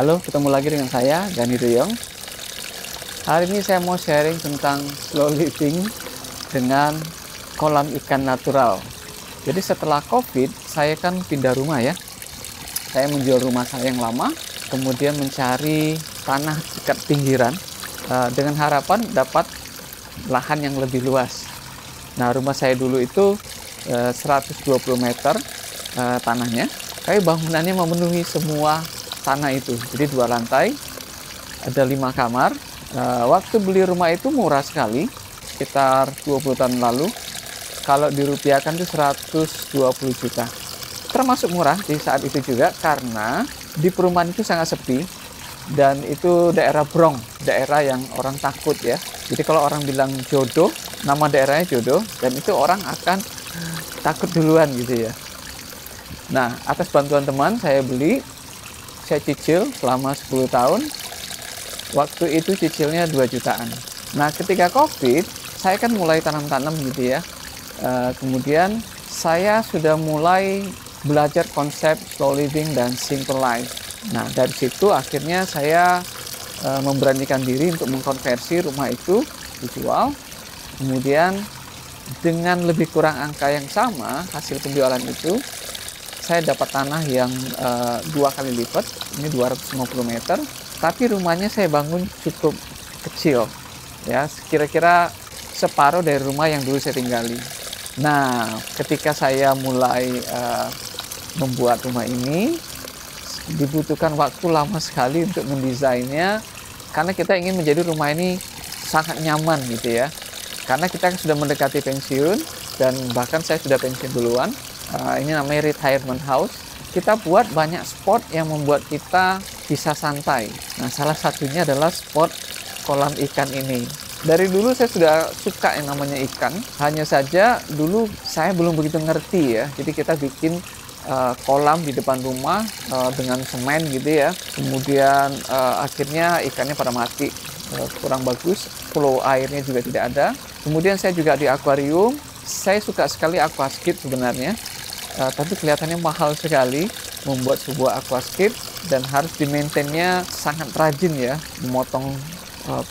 Halo, ketemu lagi dengan saya, Gani Riyong. Hari ini saya mau sharing tentang slow living dengan kolam ikan natural. Jadi setelah COVID, saya kan pindah rumah ya. Saya menjual rumah saya yang lama, kemudian mencari tanah dekat pinggiran dengan harapan dapat lahan yang lebih luas. Nah, rumah saya dulu itu 120 meter tanahnya, tapi bangunannya memenuhi semua tanah itu. Jadi 2 lantai, ada 5 kamar. Waktu beli rumah itu murah sekali, sekitar 20 tahun lalu. Kalau dirupiahkan itu 120 juta. Termasuk murah di saat itu juga karena di perumahan itu sangat sepi dan itu daerah Bronx, daerah yang orang takut ya. Jadi kalau orang bilang jodoh, nama daerahnya jodoh, dan itu orang akan takut duluan gitu ya. Nah, atas bantuan teman saya beli, saya cicil selama 10 tahun. Waktu itu cicilnya 2 jutaan. Nah, ketika COVID, saya kan mulai tanam-tanam gitu ya. Kemudian saya sudah mulai belajar konsep slow living dan simple life. Nah, dari situ akhirnya saya memberanikan diri untuk mengkonversi rumah itu dijual. Kemudian dengan lebih kurang angka yang sama hasil penjualan itu, saya dapat tanah yang 2 kali lipat, ini 250 meter, tapi rumahnya saya bangun cukup kecil, ya, kira-kira separuh dari rumah yang dulu saya tinggali. Nah, ketika saya mulai membuat rumah ini, dibutuhkan waktu lama sekali untuk mendesainnya, karena kita ingin menjadi rumah ini sangat nyaman gitu ya. Karena kita sudah mendekati pensiun, dan bahkan saya sudah pensiun duluan. Ini namanya retirement house. Kita buat banyak spot yang membuat kita bisa santai. Nah, salah satunya adalah spot kolam ikan ini. Dari dulu saya sudah suka yang namanya ikan. Hanya saja dulu saya belum begitu ngerti ya. Jadi kita bikin kolam di depan rumah dengan semen gitu ya. Kemudian akhirnya ikannya pada mati, kurang bagus. Flow airnya juga tidak ada. Kemudian saya juga di akuarium. Saya suka sekali aquascape sebenarnya. Tapi kelihatannya mahal sekali membuat sebuah aquascape dan harus di-maintain-nya sangat rajin ya, memotong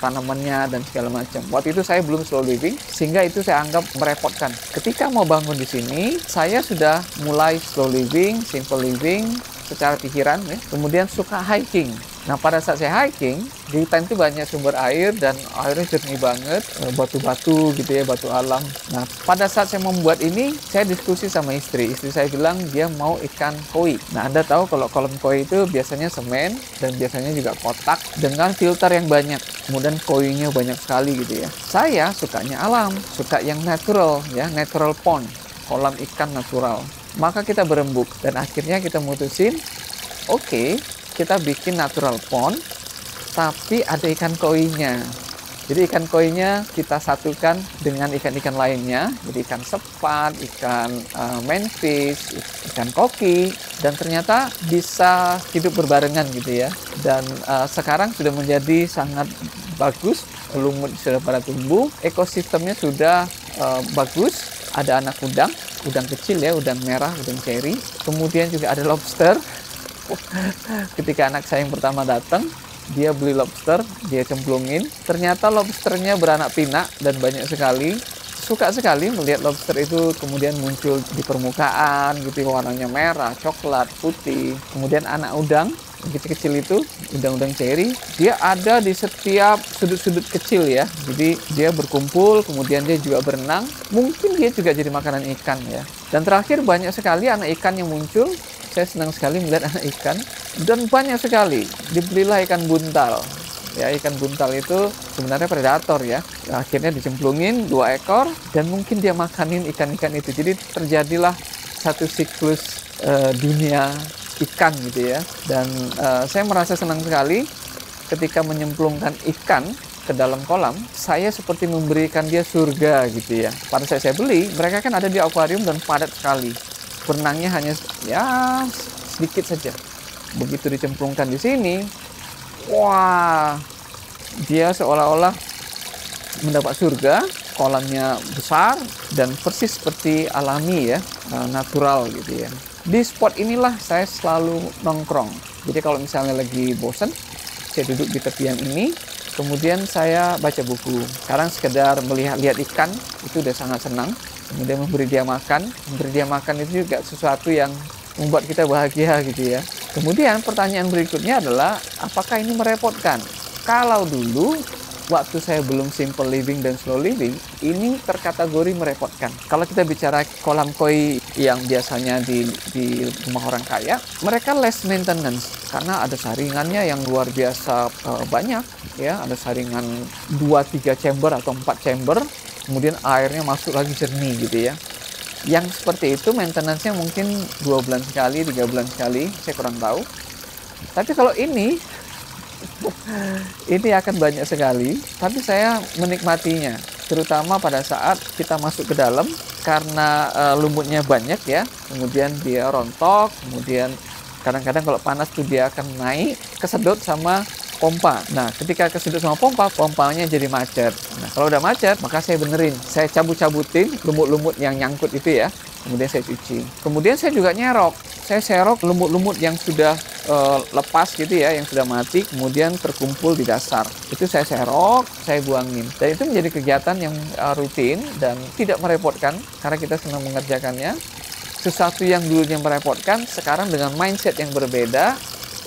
tanamannya dan segala macam. Waktu itu saya belum slow living, sehingga itu saya anggap merepotkan. Ketika mau bangun di sini, saya sudah mulai slow living, simple living secara pikiran ya. Kemudian suka hiking. Nah, pada saat saya hiking, di hutan itu banyak sumber air dan airnya jernih banget, batu-batu gitu ya, batu alam. Nah, pada saat saya membuat ini, saya diskusi sama istri. Istri saya bilang dia mau ikan koi. Nah, Anda tahu kalau kolam koi itu biasanya semen dan biasanya juga kotak dengan filter yang banyak. Kemudian koinya banyak sekali gitu ya. Saya sukanya alam, suka yang natural ya, natural pond, kolam ikan natural. Maka kita berembuk dan akhirnya kita mutusin, oke, kita bikin natural pond, tapi ada ikan koinya. Jadi ikan koinya kita satukan dengan ikan-ikan lainnya, jadi ikan sepat, ikan manfish, ikan koki, dan ternyata bisa hidup berbarengan gitu ya. Dan sekarang sudah menjadi sangat bagus, lumut sudah pada tumbuh, ekosistemnya sudah bagus, ada anak udang kecil ya, udang merah, udang ceri, kemudian juga ada lobster. Ketika anak saya yang pertama datang, dia beli lobster, dia cemplungin. Ternyata lobsternya beranak pinak dan banyak sekali. Suka sekali melihat lobster itu kemudian muncul di permukaan gitu, warnanya merah, coklat, putih. Kemudian anak udang kecil-kecil itu, udang-udang ceri, dia ada di setiap sudut-sudut kecil ya. Jadi dia berkumpul, kemudian dia juga berenang. Mungkin dia juga jadi makanan ikan ya. Dan terakhir banyak sekali anak ikan yang muncul. Saya senang sekali melihat anak ikan, dan banyak sekali dibelilah ikan buntal. Ya, ikan buntal itu sebenarnya predator ya. Akhirnya dicemplungin 2 ekor dan mungkin dia makanin ikan-ikan itu. Jadi terjadilah satu siklus dunia ikan gitu ya. Dan saya merasa senang sekali ketika menyemplungkan ikan ke dalam kolam. Saya seperti memberikan dia surga gitu ya. Pada saat saya beli, mereka kan ada di akuarium dan padat sekali. Berenangnya hanya ya sedikit saja. Begitu dicemplungkan di sini, wah, dia seolah-olah mendapat surga. Kolamnya besar dan persis seperti alami ya, natural gitu ya. Di spot inilah saya selalu nongkrong. Jadi kalau misalnya lagi bosen, saya duduk di tepian ini, kemudian saya baca buku. Sekarang sekedar melihat ikan, itu udah sangat senang. Kemudian memberi dia makan itu juga sesuatu yang membuat kita bahagia gitu ya. Kemudian pertanyaan berikutnya adalah, apakah ini merepotkan? Kalau dulu, waktu saya belum simple living dan slow living, ini terkategori merepotkan. Kalau kita bicara kolam koi yang biasanya di rumah orang kaya, mereka less maintenance karena ada saringannya yang luar biasa banyak ya, ada saringan 2-3 chamber atau 4 chamber, kemudian airnya masuk lagi jernih gitu ya. Yang seperti itu maintenance-nya mungkin 2 bulan sekali, 3 bulan sekali, saya kurang tahu. Tapi kalau ini akan banyak sekali, tapi saya menikmatinya, terutama pada saat kita masuk ke dalam karena lumutnya banyak ya, kemudian dia rontok, kemudian kadang-kadang kalau panas tuh dia akan naik, kesedot sama pompa. Nah, ketika kesedot sama pompa, pompanya jadi macet. Nah, kalau udah macet, maka saya benerin, saya cabut-cabutin lumut-lumut yang nyangkut itu ya, kemudian saya cuci. Kemudian saya juga nyerok, saya serok lumut-lumut yang sudah lepas gitu ya, yang sudah mati, kemudian terkumpul di dasar. Itu saya serok, saya buangin. Dan itu menjadi kegiatan yang rutin dan tidak merepotkan karena kita senang mengerjakannya. Sesuatu yang dulunya merepotkan, sekarang dengan mindset yang berbeda,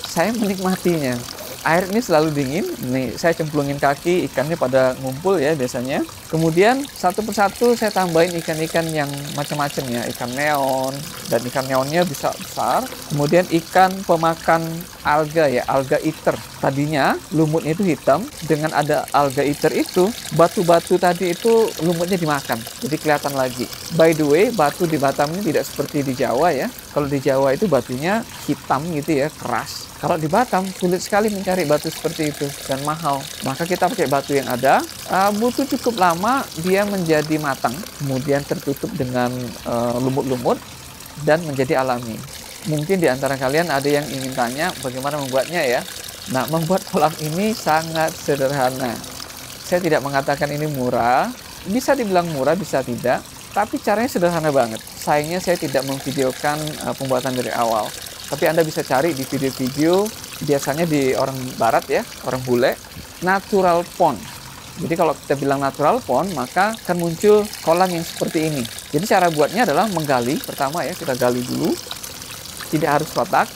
saya menikmatinya. Air ini selalu dingin, nih saya cemplungin kaki, ikannya pada ngumpul ya biasanya. Kemudian satu persatu saya tambahin ikan-ikan yang macam-macam ya, ikan neon, dan ikan neonnya bisa besar. Kemudian ikan pemakan alga ya, alga eater. Tadinya lumutnya itu hitam, dengan ada alga eater itu, batu-batu tadi itu lumutnya dimakan, jadi kelihatan lagi. By the way, batu di Batam ini tidak seperti di Jawa ya. Kalau di Jawa itu batunya hitam gitu ya, keras. Kalau di Batam, sulit sekali mencari batu seperti itu dan mahal. Maka kita pakai batu yang ada, butuh cukup lama dia menjadi matang, kemudian tertutup dengan lumut-lumut dan menjadi alami. Mungkin di antara kalian ada yang ingin tanya bagaimana membuatnya ya. Nah, membuat kolam ini sangat sederhana. Saya tidak mengatakan ini murah, bisa dibilang murah, bisa tidak, tapi caranya sederhana banget. Sayangnya saya tidak memvideokan pembuatan dari awal. Tapi Anda bisa cari di video-video, biasanya di orang barat ya, orang bule, natural pond. Jadi kalau kita bilang natural pond, maka akan muncul kolam yang seperti ini. Jadi cara buatnya adalah menggali, pertama ya, kita gali dulu. Tidak harus kotak,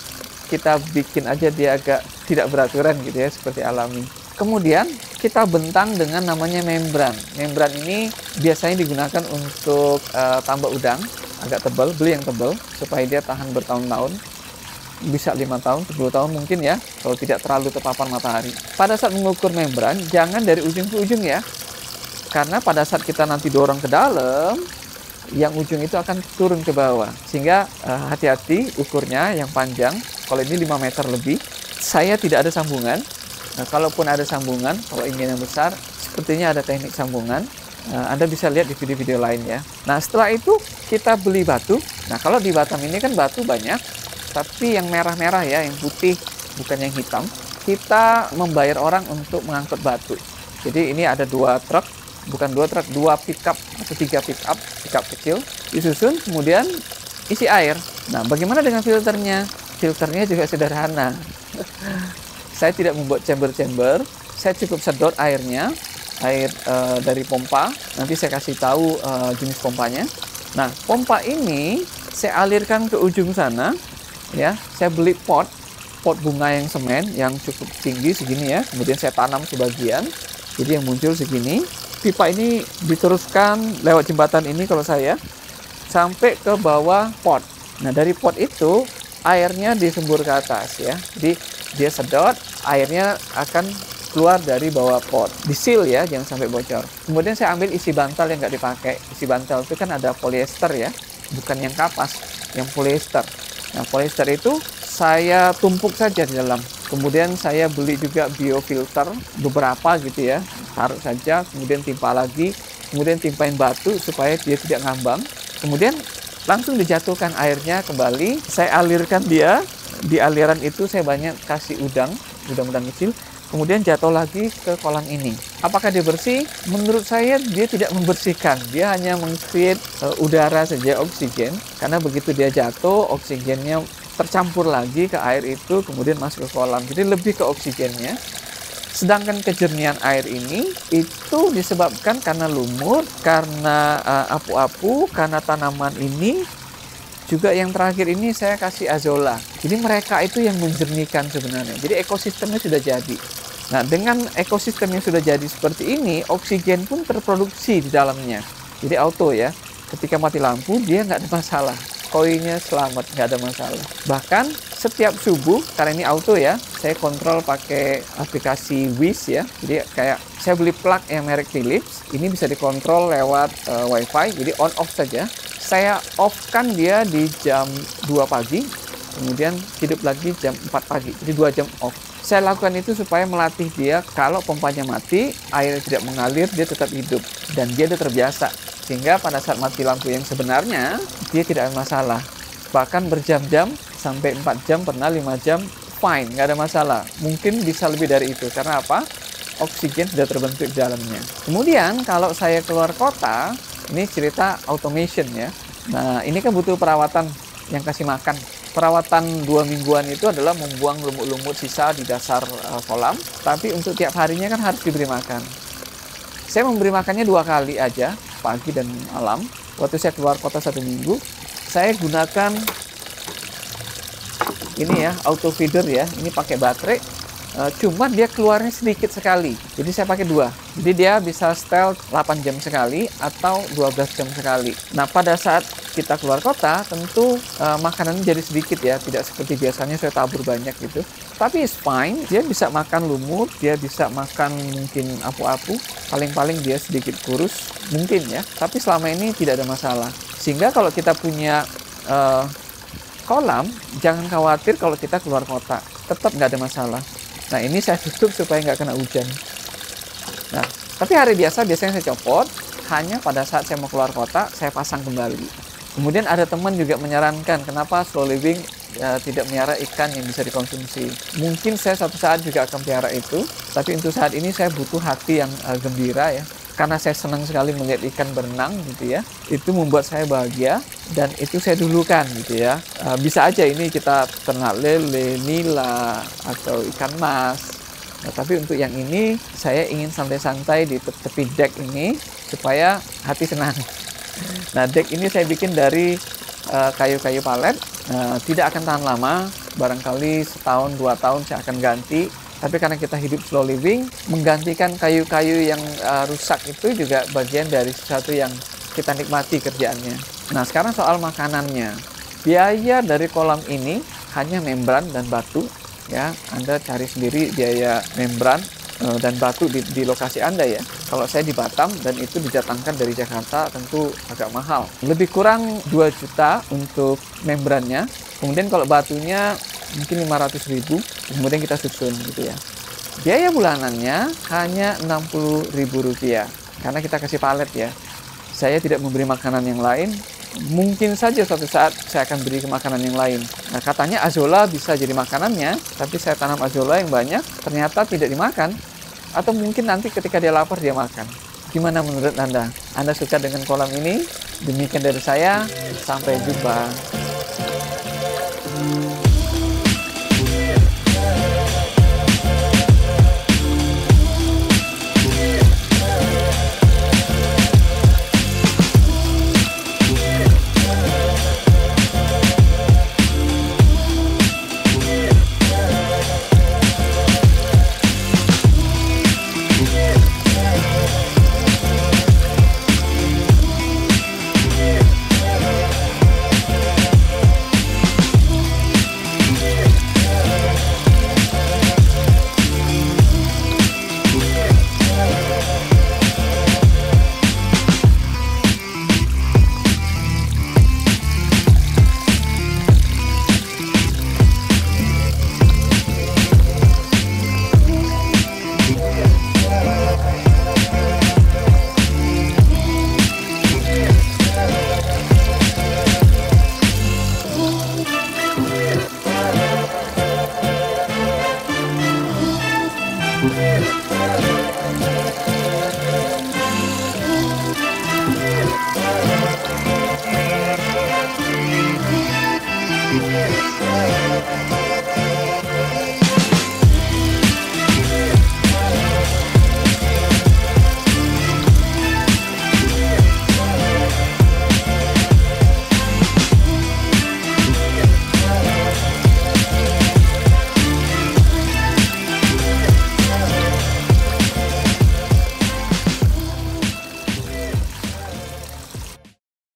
kita bikin aja dia agak tidak beraturan gitu ya, seperti alami. Kemudian kita bentang dengan namanya membran. Membran ini biasanya digunakan untuk tambak udang, agak tebal, beli yang tebal, supaya dia tahan bertahun-tahun. Bisa 5 tahun, 10 tahun mungkin ya, kalau tidak terlalu terpapar matahari. Pada saat mengukur membran, jangan dari ujung ke ujung ya, karena pada saat kita nanti dorong ke dalam, yang ujung itu akan turun ke bawah, sehingga hati-hati ukurnya yang panjang. Kalau ini 5 meter lebih, saya tidak ada sambungan. Nah, kalaupun ada sambungan, kalau ingin yang besar, sepertinya ada teknik sambungan. Anda bisa lihat di video-video lain ya. Nah, setelah itu kita beli batu. Nah, kalau di Batam ini kan batu banyak, tapi yang merah-merah ya, yang putih, bukan yang hitam. Kita membayar orang untuk mengangkut batu. Jadi ini ada 2 truk, bukan 2 truk, 2 pickup atau 3 pickup kecil, disusun, kemudian isi air. Nah, bagaimana dengan filternya? Filternya juga sederhana. Saya tidak membuat chamber-chamber, saya cukup sedot airnya, air dari pompa. Nanti saya kasih tahu jenis pompanya. Nah, pompa ini saya alirkan ke ujung sana. Ya, saya beli pot bunga yang semen yang cukup tinggi segini ya, kemudian saya tanam sebagian, jadi yang muncul segini. Pipa ini diteruskan lewat jembatan ini kalau saya sampai ke bawah pot. Nah, dari pot itu airnya disembur ke atas ya, jadi dia sedot, airnya akan keluar dari bawah pot, disil ya, jangan sampai bocor. Kemudian saya ambil isi bantal yang nggak dipakai. Isi bantal itu kan ada polyester ya, bukan yang kapas, yang polyester. Nah, polyester itu saya tumpuk saja di dalam. Kemudian saya beli juga biofilter beberapa gitu ya. Taruh saja, kemudian timpa lagi, kemudian timpain batu supaya dia tidak ngambang. Kemudian langsung dijatuhkan airnya kembali. Saya alirkan dia. Di aliran itu saya banyak kasih udang-udang kecil. kemudian jatuh lagi ke kolam ini. Apakah dia bersih? Menurut saya dia tidak membersihkan, dia hanya meng-create udara saja, oksigen, karena begitu dia jatuh, oksigennya tercampur lagi ke air itu, kemudian masuk ke kolam, jadi lebih ke oksigennya. Sedangkan kejernihan air ini itu disebabkan karena lumut, karena apu-apu, karena tanaman ini. Juga yang terakhir ini saya kasih azolla. Jadi mereka itu yang menjernihkan sebenarnya. Jadi ekosistemnya sudah jadi. Nah, dengan ekosistem yang sudah jadi seperti ini, oksigen pun terproduksi di dalamnya. Jadi auto ya. Ketika mati lampu, dia nggak ada masalah. Koinnya selamat, nggak ada masalah. Bahkan setiap subuh, karena ini auto ya, saya kontrol pakai aplikasi Wish ya. Jadi kayak saya beli plug yang merek Philips, ini bisa dikontrol lewat WiFi, jadi on off saja. Saya off-kan dia di jam 2 pagi, kemudian hidup lagi jam 4 pagi, jadi 2 jam off. Saya lakukan itu supaya melatih dia kalau pompanya mati, air tidak mengalir, dia tetap hidup. Dan dia sudah terbiasa. Sehingga pada saat mati lampu yang sebenarnya, dia tidak ada masalah. Bahkan berjam-jam, sampai 4 jam, pernah 5 jam, fine, nggak ada masalah. Mungkin bisa lebih dari itu. Karena apa? Oksigen sudah terbentuk di dalamnya. Kemudian kalau saya keluar kota, ini cerita automation ya. Nah, ini kan butuh perawatan yang kasih makan. Perawatan 2 mingguan itu adalah membuang lumut-lumut sisa di dasar kolam. Tapi untuk tiap harinya kan harus diberi makan. Saya memberi makannya 2 kali aja, pagi dan malam. Waktu saya keluar kota 1 minggu, saya gunakan ini ya, auto feeder ya. Ini pakai baterai. Cuma dia keluarnya sedikit sekali. Jadi saya pakai 2. Jadi dia bisa setel 8 jam sekali atau 12 jam sekali. Nah, pada saat kita keluar kota, tentu makanannya jadi sedikit ya. Tidak seperti biasanya saya tabur banyak gitu. Tapi it's fine. Dia bisa makan lumut, dia bisa makan mungkin apu-apu. Paling-paling dia sedikit kurus, mungkin ya. Tapi selama ini tidak ada masalah. Sehingga kalau kita punya kolam, jangan khawatir kalau kita keluar kota. Tetap nggak ada masalah. Nah, ini saya tutup supaya nggak kena hujan. Nah, tapi hari biasanya saya copot, hanya pada saat saya mau keluar kota, saya pasang kembali. Kemudian ada teman juga menyarankan, kenapa slow living tidak melihara ikan yang bisa dikonsumsi. Mungkin saya suatu saat juga akan pelihara itu, tapi untuk saat ini saya butuh hati yang gembira ya. Karena saya senang sekali melihat ikan berenang gitu ya. Itu membuat saya bahagia dan itu saya dulukan gitu ya. Bisa aja ini kita ternak lele, nila, atau ikan mas. Nah, tapi untuk yang ini saya ingin santai-santai di tepi dek ini supaya hati senang. Nah, dek ini saya bikin dari kayu-kayu palet. Tidak akan tahan lama, barangkali setahun 2 tahun saya akan ganti. Tapi karena kita hidup slow living, menggantikan kayu-kayu yang rusak itu juga bagian dari sesuatu yang kita nikmati kerjaannya. Nah, sekarang soal makanannya. Biaya dari kolam ini hanya membran dan batu. Ya, Anda cari sendiri biaya membran dan batu di lokasi Anda ya. Kalau saya di Batam dan itu didatangkan dari Jakarta tentu agak mahal. Lebih kurang 2 juta untuk membrannya. Kemudian kalau batunya mungkin 500.000, kemudian kita susun gitu ya. Biaya bulanannya hanya Rp60.000 karena kita kasih palet ya. Saya tidak memberi makanan yang lain. Mungkin saja suatu saat saya akan beri makanan yang lain. Nah, katanya azolla bisa jadi makanannya, tapi saya tanam azolla yang banyak, ternyata tidak dimakan. Atau mungkin nanti ketika dia lapar dia makan. Gimana menurut Anda? Anda suka dengan kolam ini? Demikian dari saya, sampai jumpa.